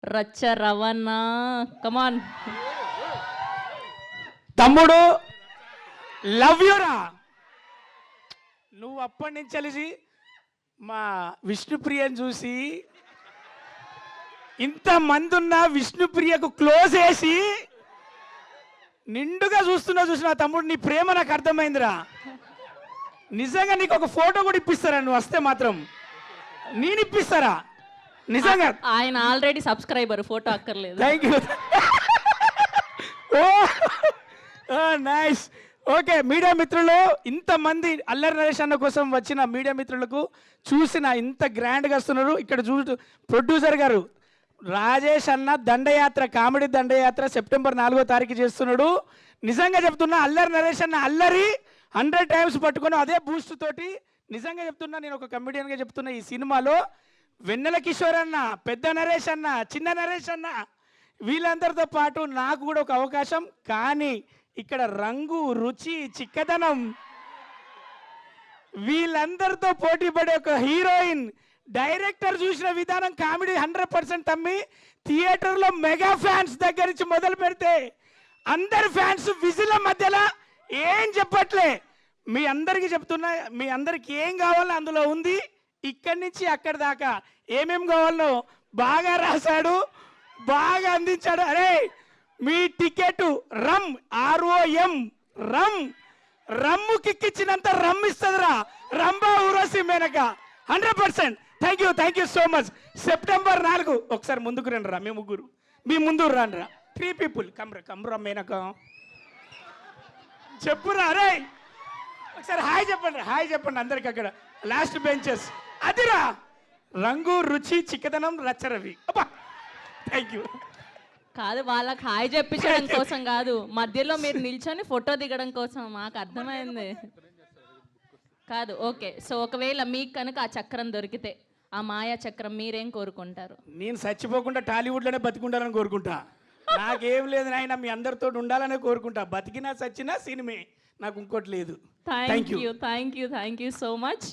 రచ్చ రవణ కమాన్ తమ్ముడు లవ్ యూరా. నువ్వు అప్పటి నుంచి కలిసి మా విష్ణుప్రియని చూసి ఇంతమంది ఉన్న విష్ణుప్రియకు క్లోజ్ వేసి నిండుగా చూసిన తమ్ముడు, నీ ప్రేమ నాకు అర్థమైందిరా. నిజంగా నీకు ఒక ఫోటో కూడా ఇప్పిస్తారా నువ్వు వస్తే మాత్రం? నేను ఇప్పిస్తారా నిజంగా? ఆయన ఆల్రెడీ సబ్స్క్రైబర్, ఫోటో అక్కర్లేదు. Thank you. Nice. Okay media మిత్రులు, ఇంతమంది అల్లరి నరేష్ అన్న కోసం వచ్చిన మీడియా మిత్రులకు చూసిన ఇంత గ్రాండ్గా వస్తున్నారు. ఇక్కడ ప్రొడ్యూసర్ గారు రాజేష్ అన్న దండయాత్ర, కామెడీ దండయాత్ర సెప్టెంబర్ 4వ తారీఖు చేస్తున్నాడు. నిజంగా చెప్తున్నా, అల్లరి నరేష్ అన్న అల్లరి 100 టైమ్స్ పట్టుకొని అదే బూస్ట్ తోటి. నిజంగా చెప్తున్నా, నేను ఒక కమెడియన్గా చెప్తున్నా, ఈ సినిమాలో వెన్నెల కిషోర్ అన్న, పెద్ద నరేష్ అన్న, చిన్న నరేష్ అన్న వీళ్ళందరితో పాటు నాకు కూడా ఒక అవకాశం. కానీ ఇక్కడ రంగు, రుచి, చిక్కదనం వీళ్ళందరితో పోటీ పడే ఒక హీరోయిన్, డైరెక్టర్ చూసిన విధానం కామెడీ 100% తమ్మి. థియేటర్లో మెగా ఫ్యాన్స్ దగ్గర నుంచి మొదలు పెడితే అందరి ఫ్యాన్స్ విజిల మధ్యలో ఏం చెప్పట్లే. మీ అందరికీ చెప్తున్నా, మీ అందరికి ఏం కావాలో అందులో ఉంది. ఇక్కడి నుంచి అక్కడి దాకా ఏమేం కావాలో బాగా రాశాడు, బాగా అందించాడు. అరే మీ ticket rum, ROM rum, rum కిక్కిచ్చినంత రమ్ ఇస్తుందిరా Rambha Urvashi Menaka 100%. Thank you so much. September 4 ఒకసారి ముందుకు రండి రా, మీ ముగ్గురు మీ ముందు రండి రా. 3 people కమ్రా మేనక చెప్పురా. అరే ఒకసారి హాయ్ చెప్పండి అందరికి అక్కడ లాస్ట్ బెంచెస్. అదిరా రంగు, రుచి, చిక్కదనం, రచ్చరవి. అబ్బా థ్యాంక్ యూ. కాదు, వాళ్ళకి హాయ్ చెప్పించడం కోసం కాదు, మధ్యలో మీరు నిల్చొని ఫోటో దిగడం కోసం. మాకు అర్థమైంది కాదు. ఓకే, సో ఒకవేళ మీకు కనుక ఆ చక్రం దొరికితే, ఆ మాయా చక్రం, మీరేం కోరుకుంటారు? నేను చచ్చిపోకుండా టాలీవుడ్లోనే బతికుండాలని కోరుకుంటా. నాకేం లేదు నాయన, మీ అందరితో ఉండాలనే కోరుకుంటా. బతికినా చచ్చినా సినిమే, నాకు ఇంకోటి లేదు. Thank you so much.